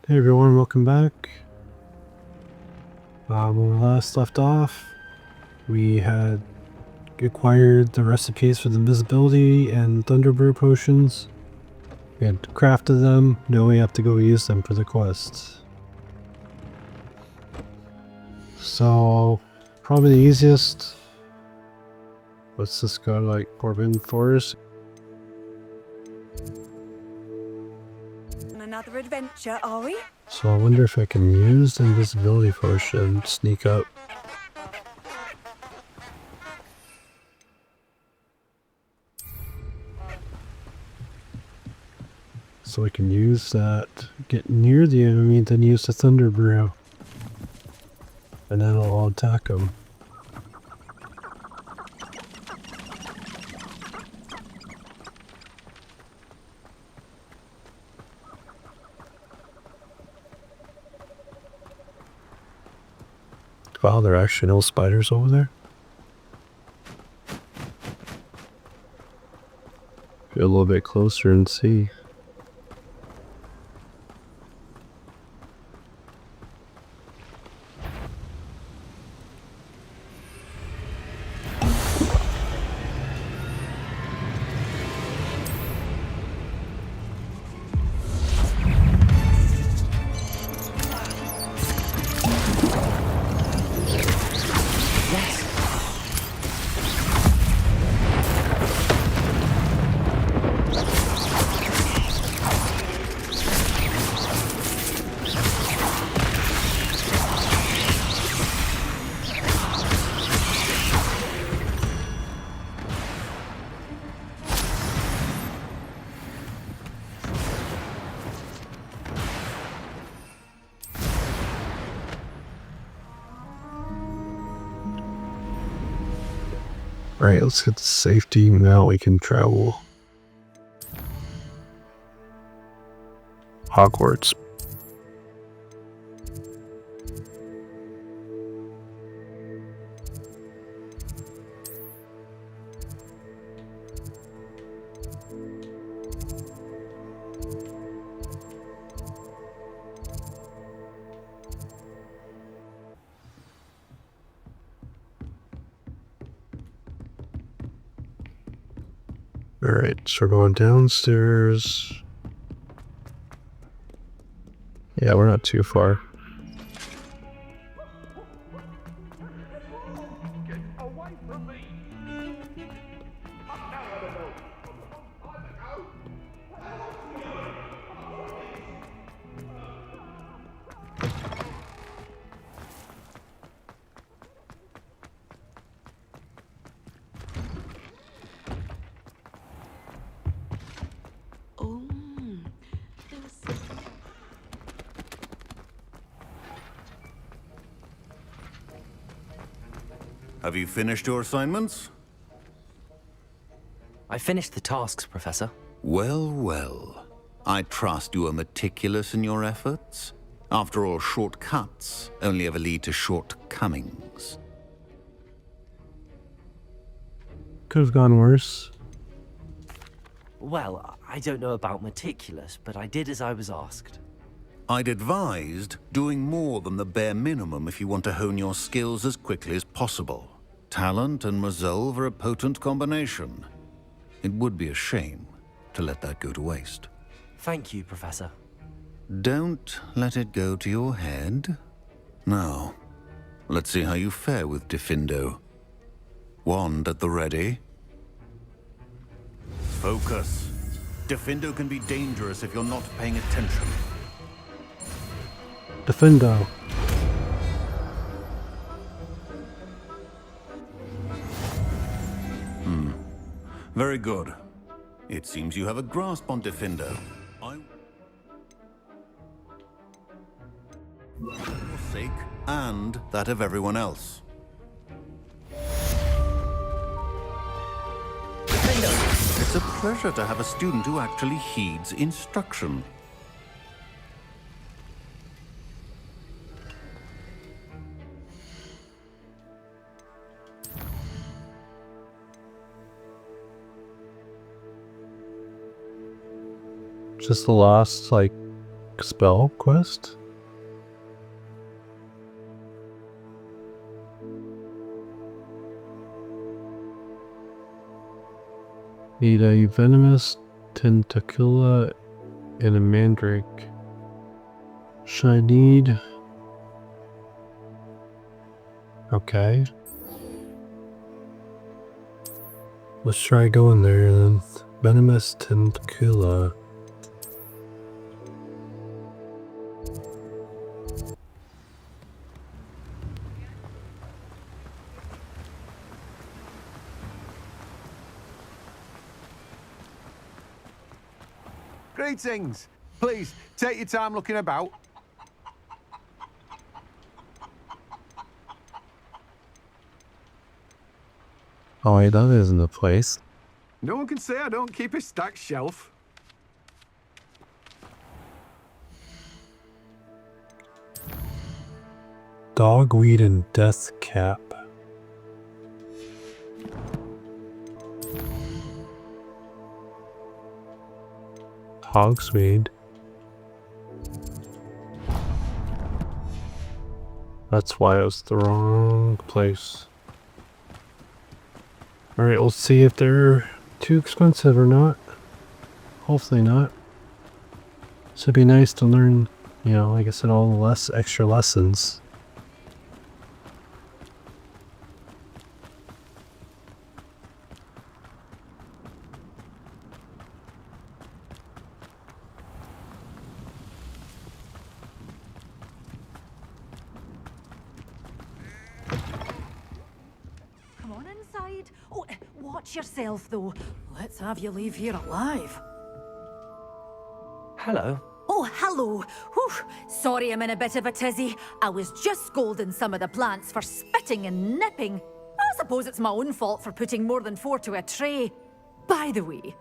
Hey everyone, welcome back. When we last left off, we had acquired the recipes for the invisibility and Thunderbrew potions. We had crafted them, now we have to go use them for the quest. So, probably the easiest. What's this guy like? Forbidden Forest? Another adventure, are we? So I wonder if I can use the invisibility potion, sneak up. So I can use that, get near the enemy, then use the Thunderbrew. And then I'll attack them. Wow, there are actually no spiders over there. Get a little bit closer and see. Alright, let's get to safety. Now we can travel. Hogwarts. Alright, so we're going downstairs. Yeah, we're not too far. Get away from me! Oh, Have you finished your assignments? I finished the tasks, Professor. Well, well. I trust you are meticulous in your efforts. After all, shortcuts only ever lead to shortcomings. Could have gone worse. Well, I don't know about meticulous, but I did as I was asked. I'd advised doing more than the bare minimum if you want to hone your skills as quickly as possible. Talent and resolve are a potent combination. It would be a shame to let that go to waste. Thank you, Professor. Don't let it go to your head. Now, let's see how you fare with Diffindo. Wand at the ready. Focus. Diffindo can be dangerous if you're not paying attention. Defendo. Very good. It seems you have a grasp on Diffindo. For your sake and that of everyone else. It's a pleasure to have a student who actually heeds instruction. Just the last, like, spell quest? Need a Venomous Tentacula and a Mandrake. Should I need... Okay. Let's try going there then. Venomous Tentacula. Greetings. Please, take your time looking about. Oh wait, that isn't the place. No one can say I don't keep a stacked shelf. Dogwood and Deathcap. Hogsweed. That's why it was the wrong place. Alright, let's see if they're too expensive or not. Hopefully not. So it'd be nice to learn, you know, like I said, all the extra lessons. Come on inside. Oh, watch yourself, though. Let's have you leave here alive. Hello. Oh, hello. Whew. Sorry I'm in a bit of a tizzy. I was just scolding some of the plants for spitting and nipping. I suppose it's my own fault for putting more than 4 to a tray. By the way,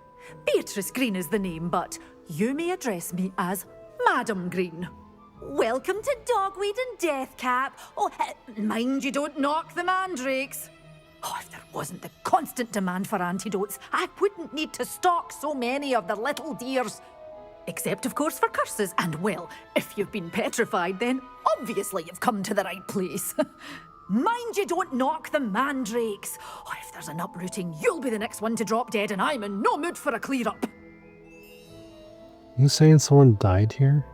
Beatrice Green is the name, but you may address me as Madam Green. Welcome to Dogwood and Deathcap. Oh, mind you don't knock the mandrakes. Oh, if there wasn't the constant demand for antidotes, I wouldn't need to stock so many of the little dears. Except, of course, for curses. And, well, if you've been petrified, then obviously you've come to the right place. Mind you don't knock the mandrakes. Oh, if there's an uprooting, you'll be the next one to drop dead, and I'm in no mood for a clear-up. You saying someone died here?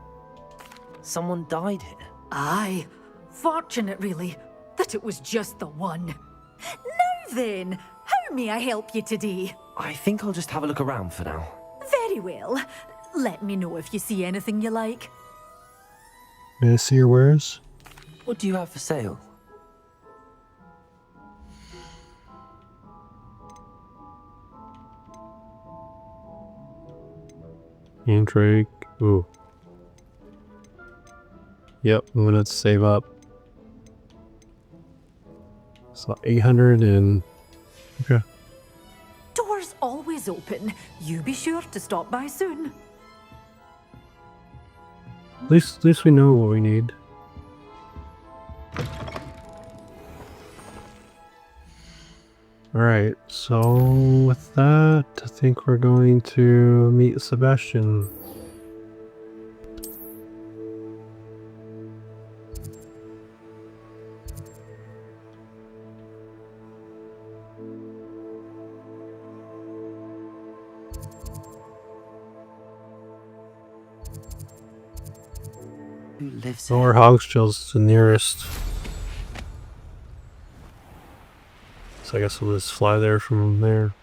Someone died here. Aye. Fortunate, really, that it was just the one. Now then, how may I help you today? I think I'll just have a look around for now. Very well. Let me know if you see anything you like. May I see your wares? What do you have for sale? Mandrake. Ooh. Yep, I'm gonna save up. So 800 and... Okay. Doors always open. You be sure to stop by soon. At least we know what we need. Alright, so with that, I think we're going to meet Sebastian. Who lives Or here? Hogstill's the nearest. So I guess we'll just fly there from there.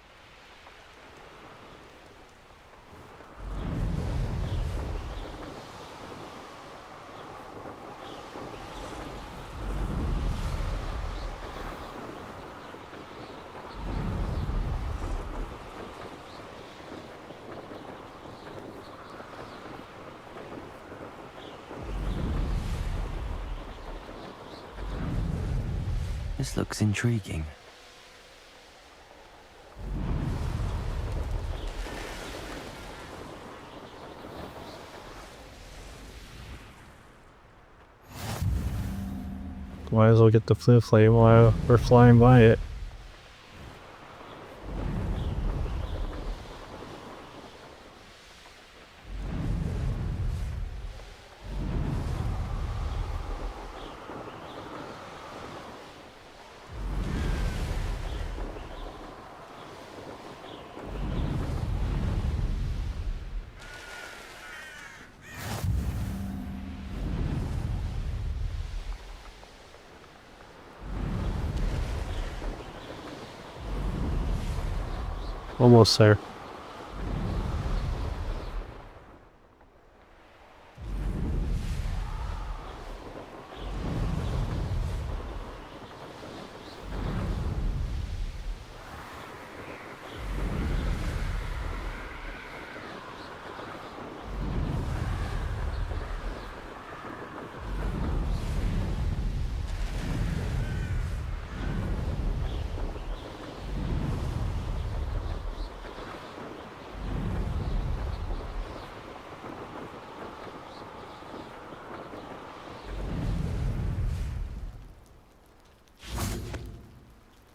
This looks intriguing. Might as well get the flip flame while we're flying by it. Almost there.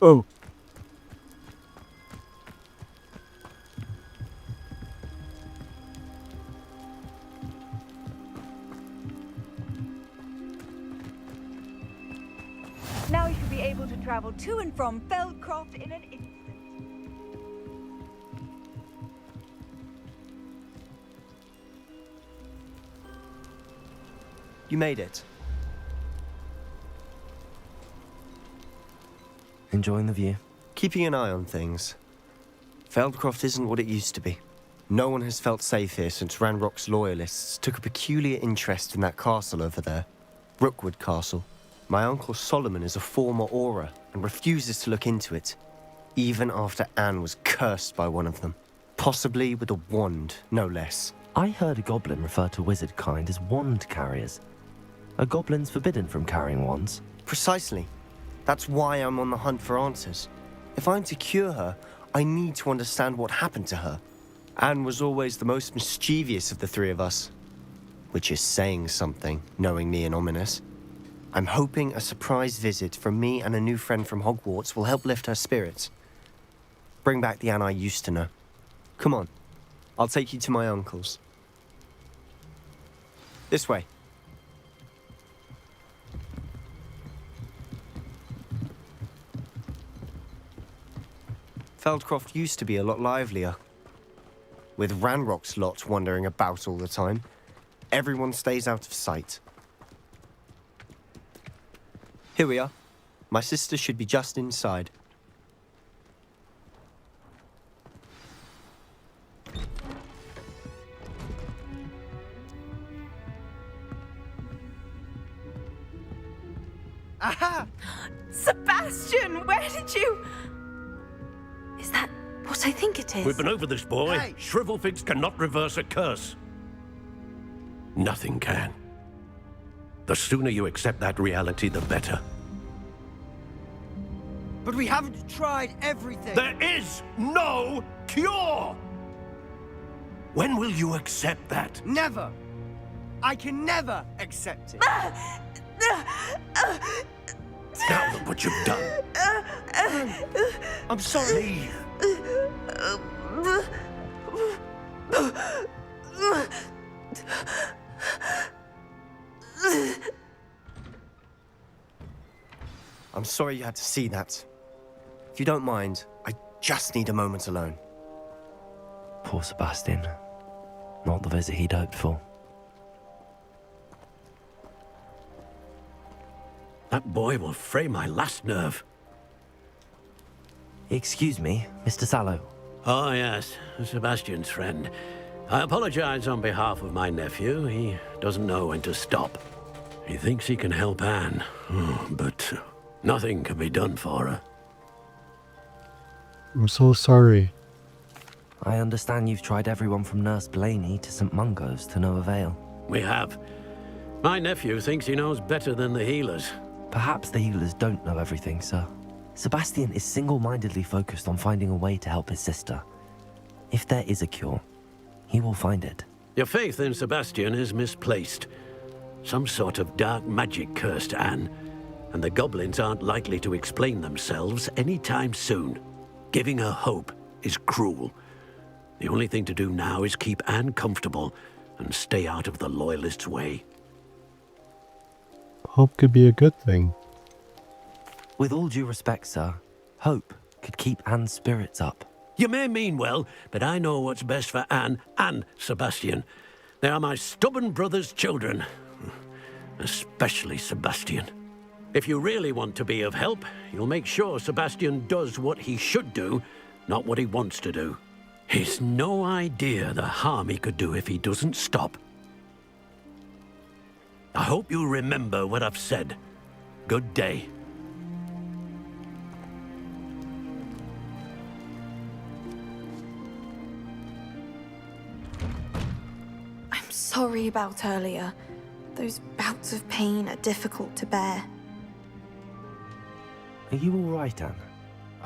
Oh. Now you should be able to travel to and from Feldcroft in an instant. You made it. Enjoying the view? Keeping an eye on things. Feldcroft isn't what it used to be. No one has felt safe here since Ranrock's loyalists took a peculiar interest in that castle over there. Rookwood Castle. My uncle Solomon is a former Auror and refuses to look into it, even after Anne was cursed by one of them. Possibly with a wand, no less. I heard a goblin refer to wizard kind as wand carriers. Are goblins forbidden from carrying wands? Precisely. That's why I'm on the hunt for answers. If I'm to cure her, I need to understand what happened to her. Anne was always the most mischievous of the three of us. Which is saying something, knowing me and ominous. I'm hoping a surprise visit from me and a new friend from Hogwarts will help lift her spirits. Bring back the Anne I used to know. Come on, I'll take you to my uncle's. This way. Feldcroft used to be a lot livelier. With Ranrock's lot wandering about all the time, everyone stays out of sight. Here we are. My sister should be just inside. Aha! Sebastian, where did you... Is that what I think it is? We've been over this, boy. Hey! Shrivelfigs cannot reverse a curse. Nothing can. The sooner you accept that reality, the better. But we haven't tried everything. There is no cure! When will you accept that? Never. I can never accept it. Now look what you've done. I'm sorry. I'm sorry you had to see that. If you don't mind, I just need a moment alone. Poor Sebastian. Not the visit he'd hoped for. That boy will fray my last nerve. Excuse me, Mr. Sallow. Oh, yes, Sebastian's friend. I apologize on behalf of my nephew. He doesn't know when to stop. He thinks he can help Anne, but nothing can be done for her. I'm so sorry. I understand you've tried everyone from Nurse Blaney to St. Mungo's to no avail. We have. My nephew thinks he knows better than the healers. Perhaps the healers don't know everything, sir. Sebastian is single-mindedly focused on finding a way to help his sister. If there is a cure, he will find it. Your faith in Sebastian is misplaced. Some sort of dark magic cursed Anne, and the goblins aren't likely to explain themselves anytime soon. Giving her hope is cruel. The only thing to do now is keep Anne comfortable and stay out of the Loyalists' way. Hope could be a good thing. With all due respect, sir, hope could keep Anne's spirits up. You may mean well, but I know what's best for Anne and Sebastian. They are my stubborn brother's children. Especially Sebastian. If you really want to be of help, you'll make sure Sebastian does what he should do not what he wants to do. He's no idea the harm he could do if he doesn't stop. I hope you remember what I've said. Good day. I'm sorry about earlier. Those bouts of pain are difficult to bear. Are you all right, Anne?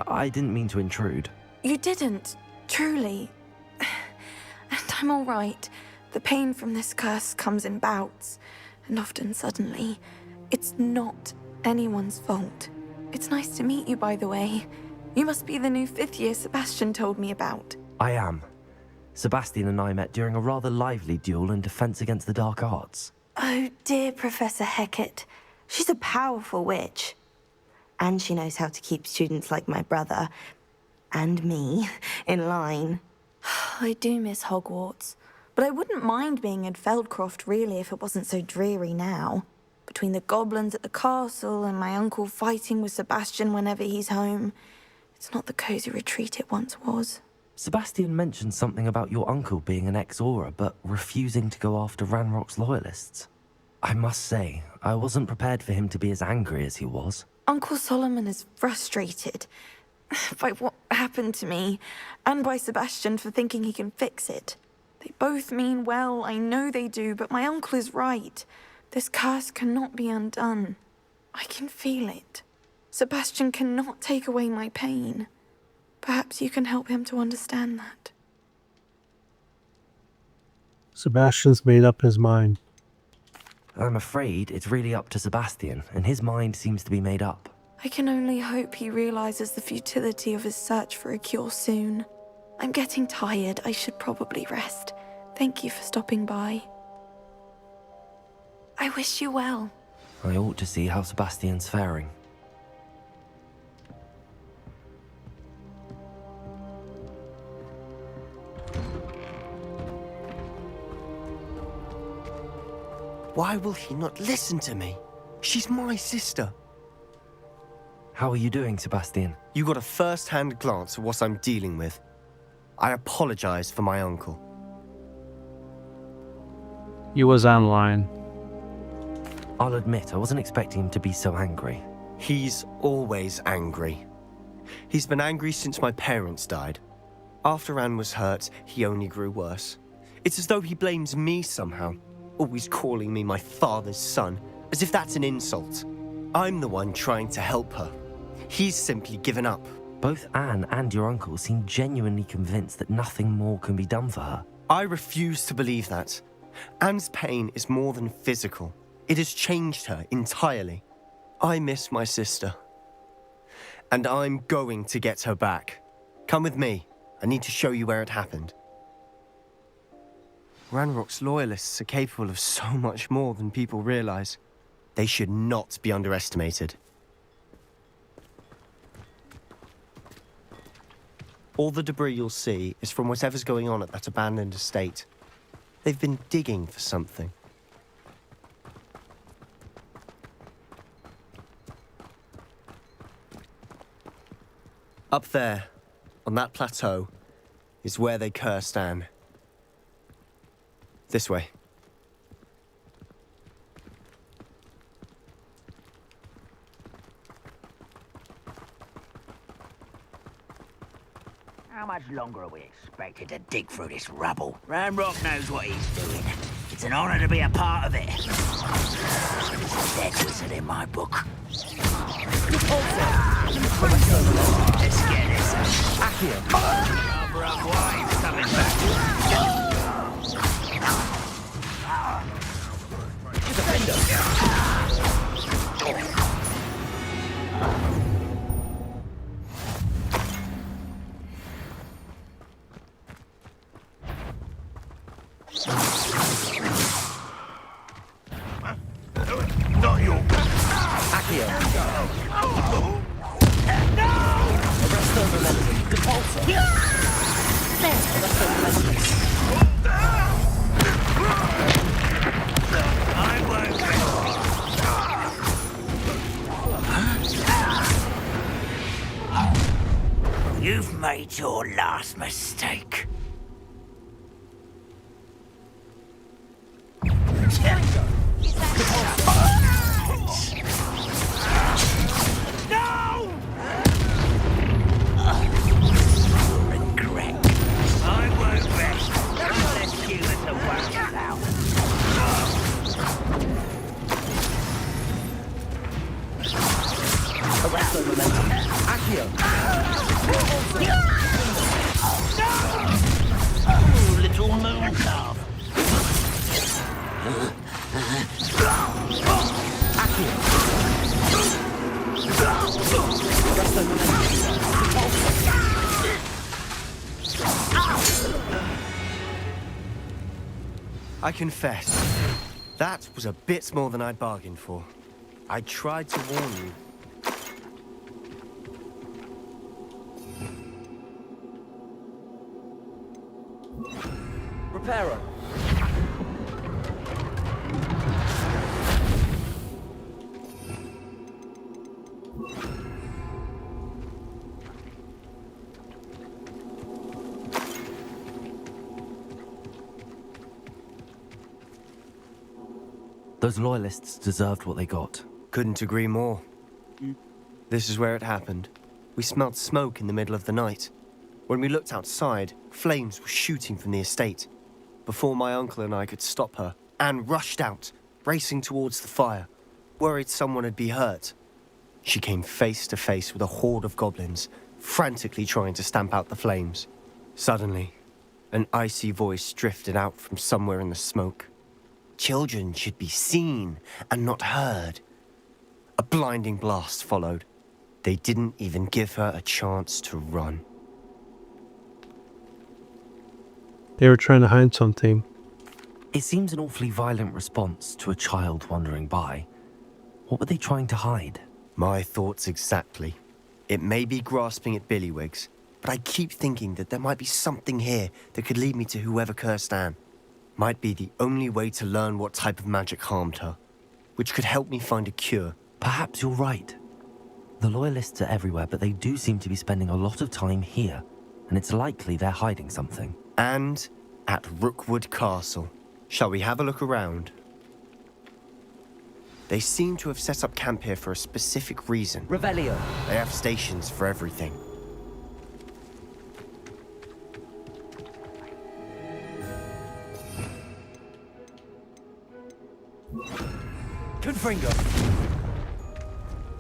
I didn't mean to intrude. You didn't, truly. And I'm all right. The pain from this curse comes in bouts, and often suddenly. It's not anyone's fault. It's nice to meet you, by the way. You must be the new 5th year Sebastian told me about. I am. Sebastian and I met during a rather lively duel in defense against the dark arts. Oh, dear Professor Hecat. She's a powerful witch. And she knows how to keep students like my brother, and me, in line. I do miss Hogwarts, but I wouldn't mind being in Feldcroft, really, if it wasn't so dreary now. Between the goblins at the castle and my uncle fighting with Sebastian whenever he's home, it's not the cozy retreat it once was. Sebastian mentioned something about your uncle being an ex-Auror, but refusing to go after Ranrock's loyalists. I must say, I wasn't prepared for him to be as angry as he was. Uncle Solomon is frustrated by what happened to me, and by Sebastian for thinking he can fix it. They both mean well, I know they do, but my uncle is right. This curse cannot be undone. I can feel it. Sebastian cannot take away my pain. Perhaps you can help him to understand that. Sebastian's made up his mind. I'm afraid it's really up to Sebastian, and his mind seems to be made up. I can only hope he realizes the futility of his search for a cure soon. I'm getting tired. I should probably rest. Thank you for stopping by. I wish you well. I ought to see how Sebastian's faring. Why will he not listen to me? She's my sister. How are you doing, Sebastian? You got a first-hand glance at what I'm dealing with. I apologize for my uncle. He was online. I'll admit, I wasn't expecting him to be so angry. He's always angry. He's been angry since my parents died. After Anne was hurt, he only grew worse. It's as though he blames me somehow, always calling me my father's son, as if that's an insult. I'm the one trying to help her. He's simply given up. Both Anne and your uncle seem genuinely convinced that nothing more can be done for her. I refuse to believe that. Anne's pain is more than physical. It has changed her entirely. I miss my sister. And I'm going to get her back. Come with me. I need to show you where it happened. Ranrock's loyalists are capable of so much more than people realize. They should not be underestimated. All the debris you'll see is from whatever's going on at that abandoned estate. They've been digging for something. Up there, on that plateau, is where they cursed Anne. This way. How much longer are we expected to dig through this rubble? Ranrock knows what he's doing. It's an honor to be a part of it. He's a dead wizard in my book. Let's get this. Number of wives coming back. Not you! Accio! Arrest those relatives. Depulsor. I won't. You've made your last mistake. No! Regret. I won't rest unless you let the work out. Arrest the momentum. Oh, little moon calf. I confess, that was a bit more than I'd bargained for. I tried to warn you. Reparo. Those loyalists deserved what they got. Couldn't agree more. This is where it happened. We smelled smoke in the middle of the night. When we looked outside, flames were shooting from the estate. Before my uncle and I could stop her, Anne rushed out, racing towards the fire, worried someone had been hurt. She came face to face with a horde of goblins, frantically trying to stamp out the flames. Suddenly, an icy voice drifted out from somewhere in the smoke. Children should be seen and not heard. A blinding blast followed. They didn't even give her a chance to run. They were trying to hide something. It seems an awfully violent response to a child wandering by. What were they trying to hide? My thoughts exactly. It may be grasping at billywhigs, but I keep thinking that there might be something here that could lead me to whoever cursed Anne. Might be the only way to learn what type of magic harmed her, which could help me find a cure. Perhaps you're right. The loyalists are everywhere, but they do seem to be spending a lot of time here, and it's likely they're hiding something. And at Rookwood Castle. Shall we have a look around? They seem to have set up camp here for a specific reason. Revelio. They have stations for everything. Confringo.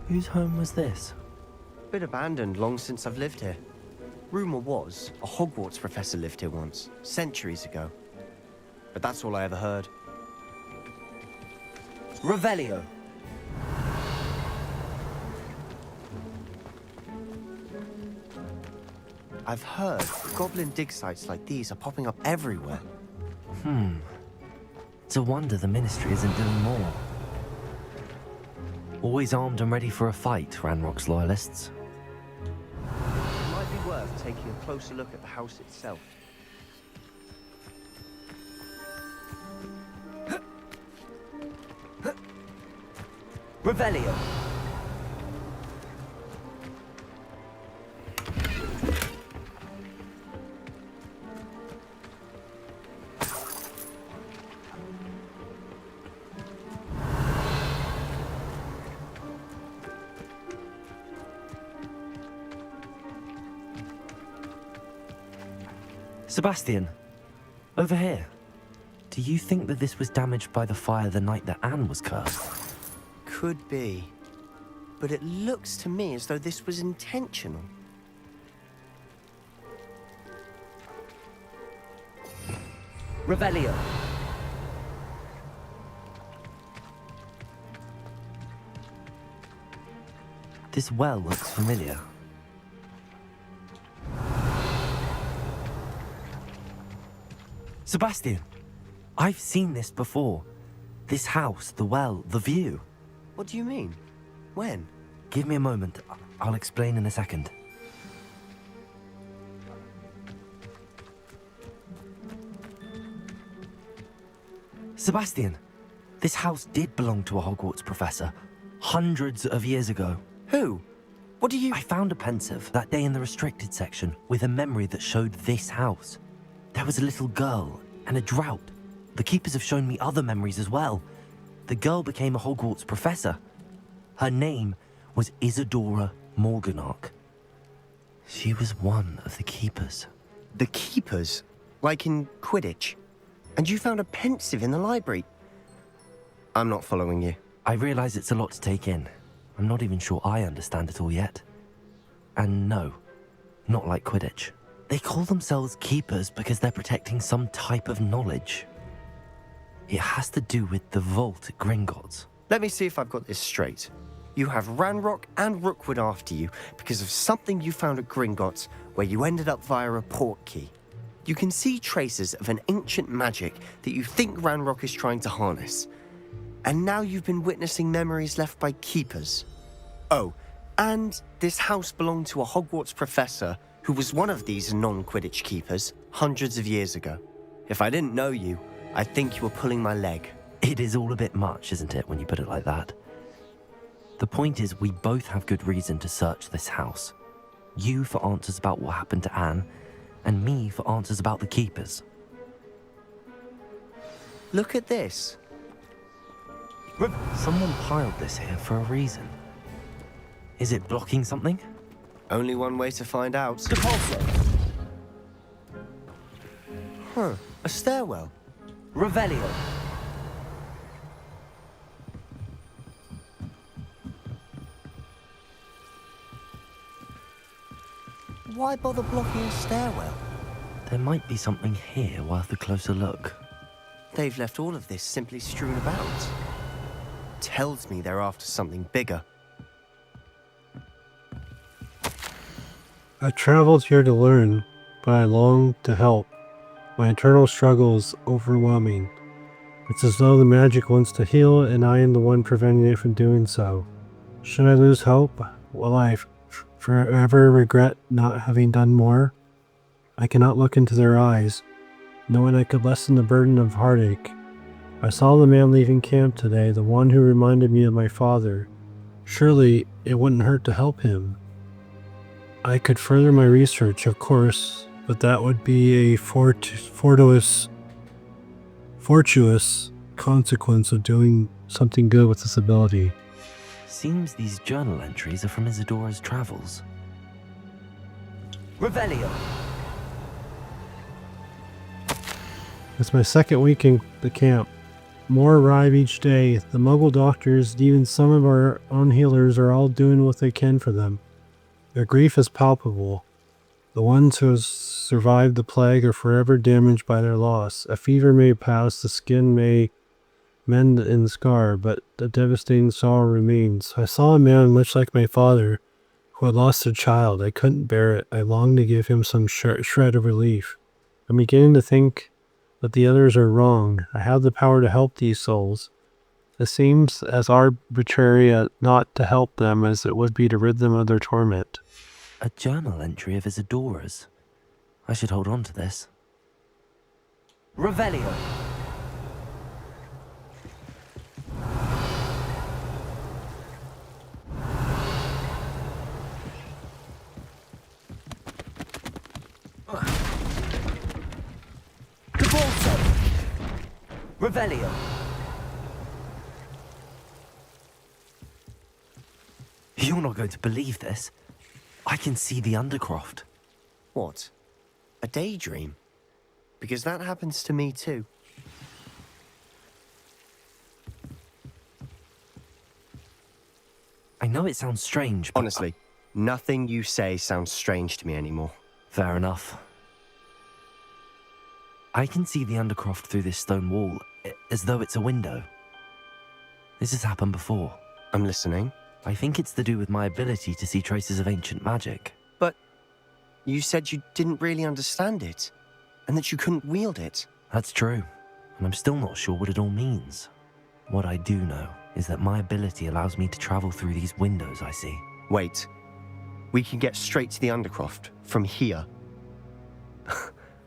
Whose home was this? Been abandoned long since I've lived here. Rumour was, a Hogwarts professor lived here once, centuries ago. But that's all I ever heard. Revelio. I've heard goblin dig sites like these are popping up everywhere. It's a wonder the Ministry isn't doing more. Always armed and ready for a fight, Ranrock's loyalists. It might be worth taking a closer look at the house itself. Revelio. Sebastian, over here. Do you think that this was damaged by the fire the night that Anne was cursed? Could be. But it looks to me as though this was intentional. Revelio. This well looks familiar. Sebastian, I've seen this before. This house, the well, the view. What do you mean? When? Give me a moment. I'll explain in a second. Sebastian, this house did belong to a Hogwarts professor. Hundreds of years ago. Who? What do you... I found a pensive that day in the restricted section with a memory that showed this house. There was a little girl and a drought. The keepers have shown me other memories as well. The girl became a Hogwarts professor. Her name was Isadora Morganach. She was one of the keepers. The keepers? Like in Quidditch? And you found a pensive in the library? I'm not following you. I realize it's a lot to take in. I'm not even sure I understand it all yet. And no, not like Quidditch. They call themselves keepers because they're protecting some type of knowledge. It has to do with the vault at Gringotts. Let me see if I've got this straight. You have Ranrock and Rookwood after you because of something you found at Gringotts where you ended up via a port key. You can see traces of an ancient magic that you think Ranrock is trying to harness. And now you've been witnessing memories left by keepers. Oh, and this house belonged to a Hogwarts professor who was one of these non-Quidditch keepers hundreds of years ago. If I didn't know you, I think you were pulling my leg. It is all a bit much, isn't it, when you put it like that? The point is, we both have good reason to search this house. You for answers about what happened to Anne, and me for answers about the keepers. Look at this. Someone piled this here for a reason. Is it blocking something? Only one way to find out. Huh, a stairwell. Revelio. Why bother blocking a stairwell? There might be something here worth a closer look. They've left all of this simply strewn about. Tells me they're after something bigger. I traveled here to learn, but I long to help. My eternal struggle is overwhelming. It's as though the magic wants to heal, and I am the one preventing it from doing so. Should I lose hope? Will I forever regret not having done more? I cannot look into their eyes, knowing I could lessen the burden of heartache. I saw the man leaving camp today, the one who reminded me of my father. Surely it wouldn't hurt to help him. I could further my research, of course, but that would be a fortuitous consequence of doing something good with this ability. Seems these journal entries are from Isadora's travels. Revelio. It's my second week in the camp. More arrive each day. The Muggle doctors, and even some of our own healers, are all doing what they can for them. Their grief is palpable. The ones who have survived the plague are forever damaged by their loss. A fever may pass, the skin may mend and scar, but the devastating sorrow remains. I saw a man much like my father who had lost a child. I couldn't bear it. I longed to give him some shred of relief. I'm beginning to think that the others are wrong. I have the power to help these souls. It seems as arbitrary not to help them as it would be to rid them of their torment. A journal entry of Isadora's. I should hold on to this. Revelio. Revelio. You're not going to believe this. I can see the Undercroft. What? A daydream? Because that happens to me too. I know it sounds strange, but... Honestly, nothing you say sounds strange to me anymore. Fair enough. I can see the Undercroft through this stone wall, as though it's a window. This has happened before. I'm listening. I think it's to do with my ability to see traces of ancient magic. But you said you didn't really understand it, and that you couldn't wield it. That's true, and I'm still not sure what it all means. What I do know is that my ability allows me to travel through these windows I see. Wait. We can get straight to the Undercroft from here.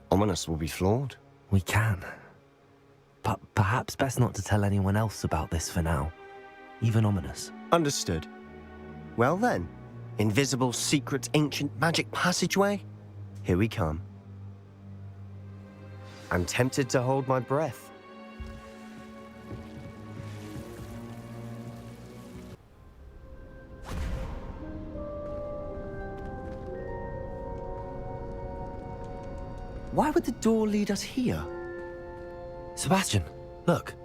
Ominous will be flawed. We can. But perhaps best not to tell anyone else about this for now. Even Ominous. Understood. Well then, Invisible, secret, ancient magic passageway? Here we come. I'm tempted to hold my breath. Why would the door lead us here? Sebastian, look.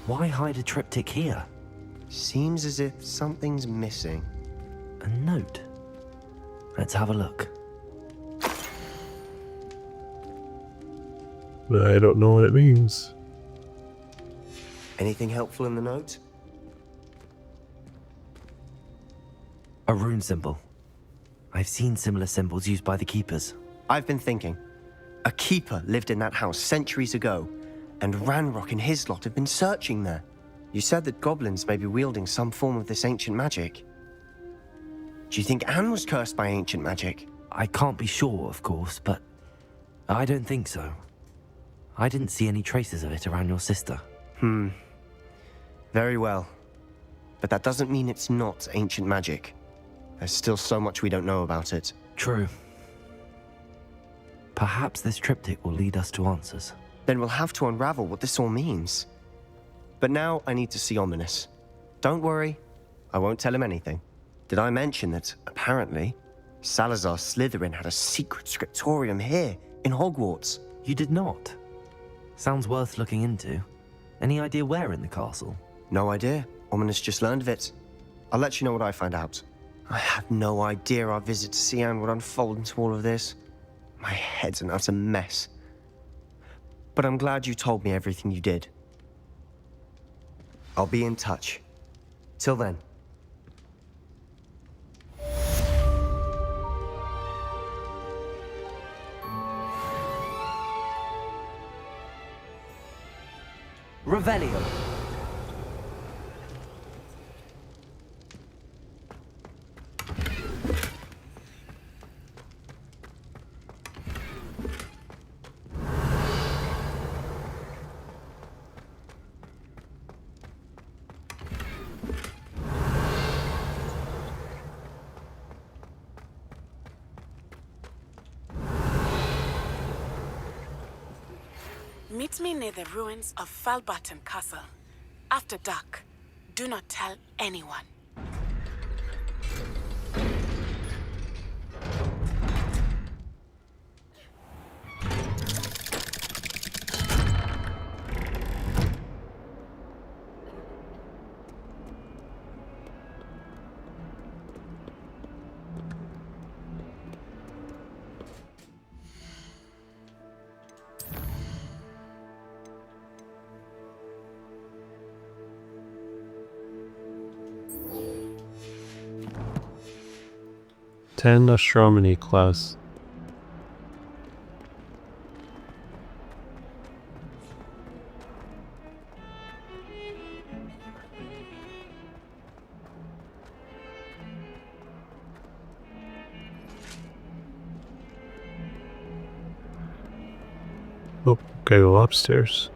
Why hide a triptych here? Seems as if something's missing. A note. Let's have a look. I don't know what it means. Anything helpful in the note? A rune symbol. I've seen similar symbols used by the keepers. I've been thinking. A keeper lived in that house centuries ago, and Ranrock and his lot have been searching there. You said that goblins may be wielding some form of this ancient magic. Do you think Anne was cursed by ancient magic? I can't be sure, of course, but I don't think so. I didn't see any traces of it around your sister. Very well. But that doesn't mean it's not ancient magic. There's still so much we don't know about it. True. Perhaps this triptych will lead us to answers. Then we'll have to unravel what this all means. But now I need to see Ominous. Don't worry, I won't tell him anything. Did I mention that, apparently, Salazar Slytherin had a secret scriptorium here, in Hogwarts? You did not? Sounds worth looking into. Any idea where in the castle? No idea. Ominous just learned of it. I'll let you know what I find out. I had no idea our visit to Cian would unfold into all of this. My head's an utter mess. But I'm glad you told me everything you did. I'll be in touch. Till then. Revelio. Meet me near the ruins of Falbaton Castle. After dark. Do not tell anyone. Astronomy class. Oh, okay, go upstairs.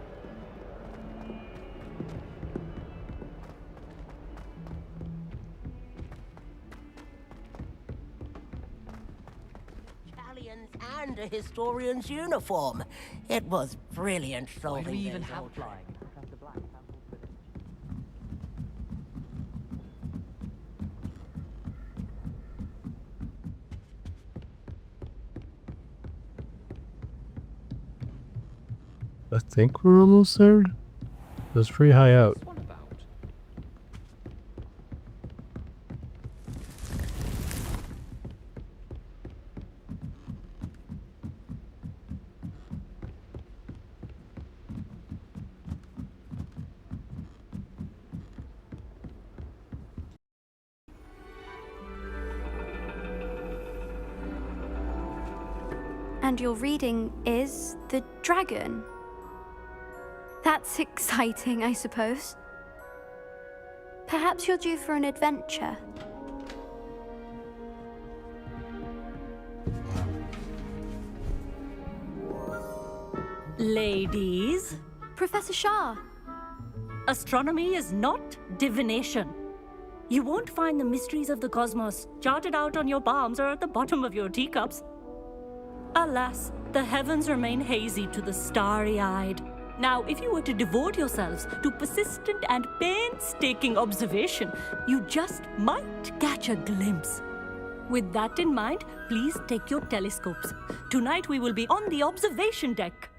And a historian's uniform. It was brilliant solving. Why do we even those have old flying? I think we're almost there. That's pretty high out. And your reading is the dragon. That's exciting, I suppose. Perhaps you're due for an adventure. Ladies, Professor Shah. astronomy is not divination. You won't find the mysteries of the cosmos charted out on your palms or at the bottom of your teacups. Alas, the heavens remain hazy to the starry-eyed. Now, if you were to devote yourselves to persistent and painstaking observation, you just might catch a glimpse. With that in mind, please take your telescopes. Tonight we will be on the observation deck.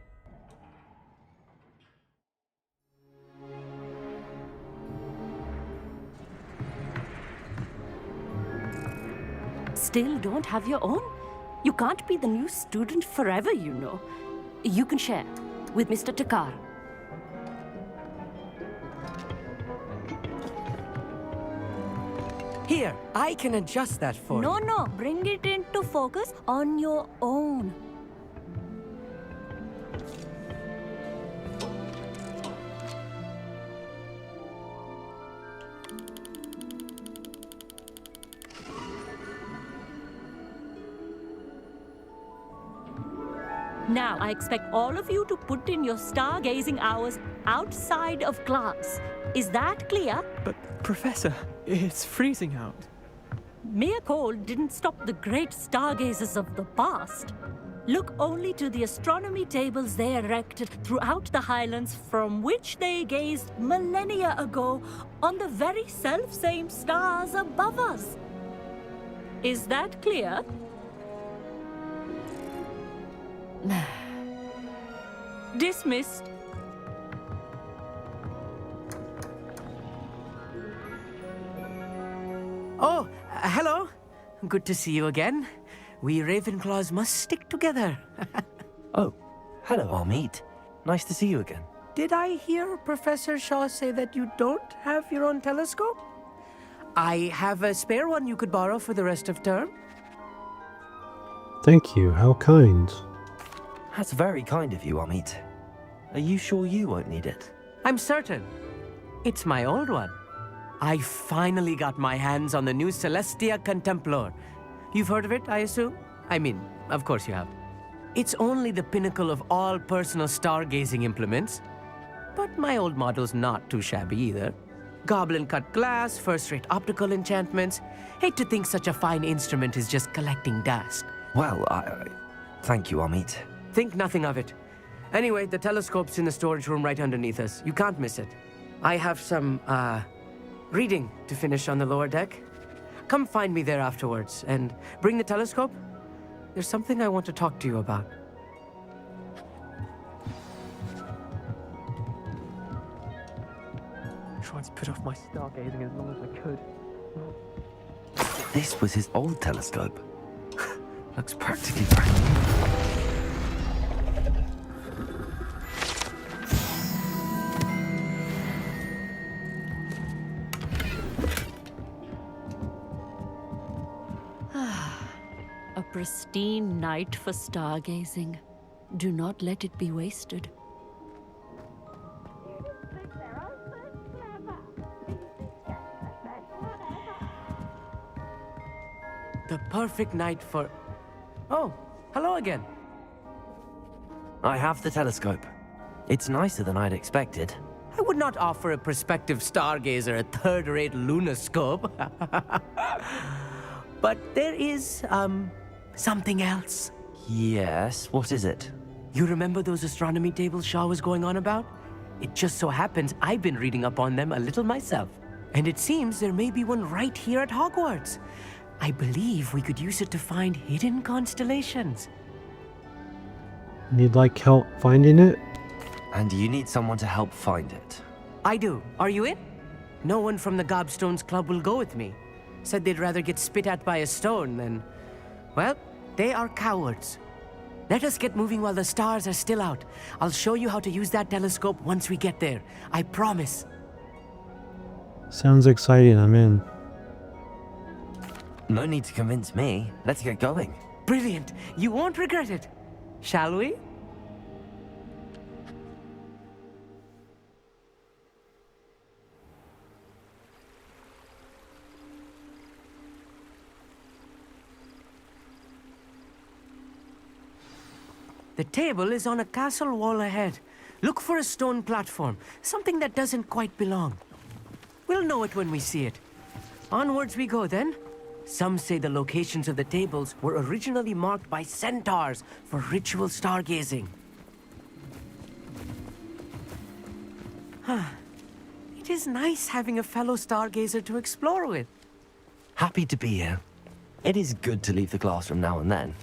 Still don't have your own? You can't be the new student forever, you know. You can share with Mr. Thakkar. Here, I can adjust that for you. No, bring it into focus on your own. Now, I expect all of you to put in your stargazing hours outside of class. Is that clear? But, Professor, it's freezing out. Mere cold didn't stop the great stargazers of the past. Look only to the astronomy tables they erected throughout the highlands from which they gazed millennia ago on the very self-same stars above us. Is that clear? Dismissed. Oh, hello. Good to see you again. We Ravenclaws must stick together. Oh, hello, Amit. Nice to see you again. Did I hear Professor Shaw say that you don't have your own telescope? I have a spare one you could borrow for the rest of term. Thank you, how kind. That's very kind of you, Amit. Are you sure you won't need it? I'm certain. It's my old one. I finally got my hands on the new Celestia Contemplar. You've heard of it, I assume? I mean, of course you have. It's only the pinnacle of all personal stargazing implements. But my old model's not too shabby either. Goblin-cut glass, first-rate optical enchantments. Hate to think such a fine instrument is just collecting dust. Well, thank you, Amit. Think nothing of it. Anyway, the telescope's in the storage room right underneath us. You can't miss it. I have some, reading to finish on the lower deck. Come find me there afterwards, and bring the telescope. There's something I want to talk to you about. I tried to put off my stargazing as long as I could. This was his old telescope. Looks practically brand new. A pristine night for stargazing. Do not let it be wasted. The perfect night for... Oh, hello again. I have the telescope. It's nicer than I'd expected. I would not offer a prospective stargazer a third-rate lunoscope. But there is, something else. Yes, what is it? You remember those astronomy tables Shaw was going on about? It just so happens I've been reading up on them a little myself. And it seems there may be one right here at Hogwarts. I believe we could use it to find hidden constellations. Need like help finding it? And you need someone to help find it. I do. Are you in? No one from the Gobstones Club will go with me. Said they'd rather get spit at by a stone than... Well, they are cowards. Let us get moving while the stars are still out. I'll show you how to use that telescope once we get there. I promise. Sounds exciting, I'm in. No need to convince me. Let's get going. Brilliant. You won't regret it. Shall we? The table is on a castle wall ahead. Look for a stone platform, something that doesn't quite belong. We'll know it when we see it. Onwards we go then. Some say the locations of the tables were originally marked by centaurs for ritual stargazing. It is nice having a fellow stargazer to explore with. Happy to be here. It is good to leave the classroom now and then.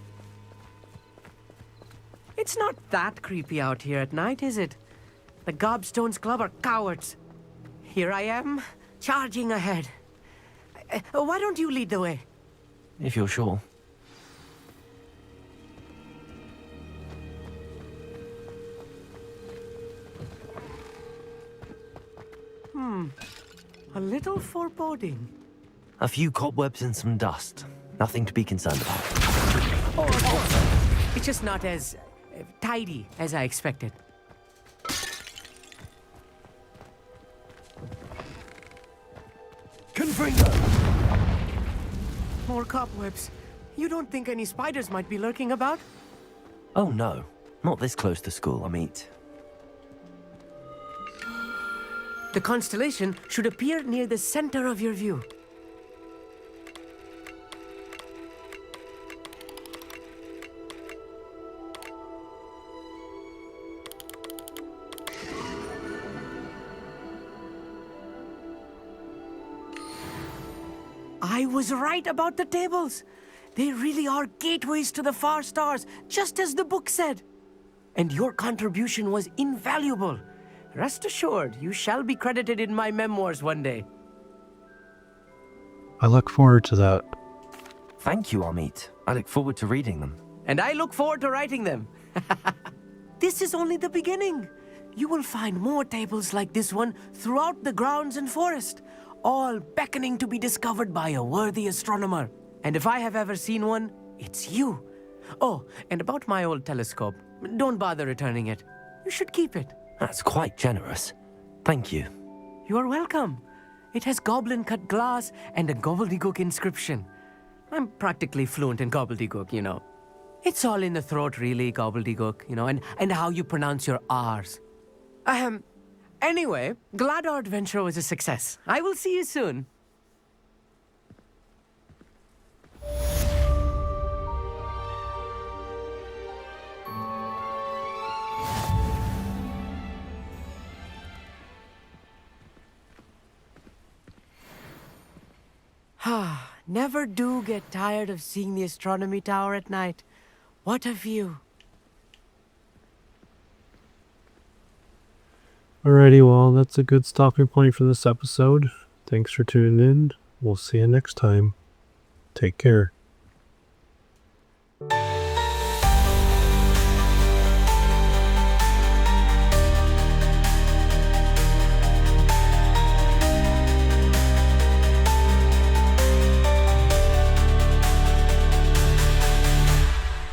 It's not that creepy out here at night, is it? The Gobstones Club are cowards. Here I am, charging ahead. Why don't you lead the way? If you're sure. A little foreboding. A few cobwebs and some dust. Nothing to be concerned about. It's just not as tidy as I expected. Confringo! More cobwebs. You don't think any spiders might be lurking about? Oh no, not this close to school, Amit. The constellation should appear near the center of your view. I was right about the tables. They really are gateways to the far stars, just as the book said. And your contribution was invaluable. Rest assured, you shall be credited in my memoirs one day. I look forward to that. Thank you, Amit. I look forward to reading them. And I look forward to writing them. This is only the beginning. You will find more tables like this one throughout the grounds and forest, all beckoning to be discovered by a worthy astronomer. And if I have ever seen one, it's you. Oh, and about my old telescope, don't bother returning it. You should keep it. That's quite generous. Thank you. You are welcome. It has goblin-cut glass and a gobbledygook inscription. I'm practically fluent in gobbledygook, you know. It's all in the throat, really, gobbledygook, you know, and how you pronounce your R's. Anyway, glad our adventure was a success. I will see you soon. Never do get tired of seeing the astronomy tower at night. What a view. Alrighty, well, that's a good stopping point for this episode. Thanks for tuning in. We'll see you next time. Take care.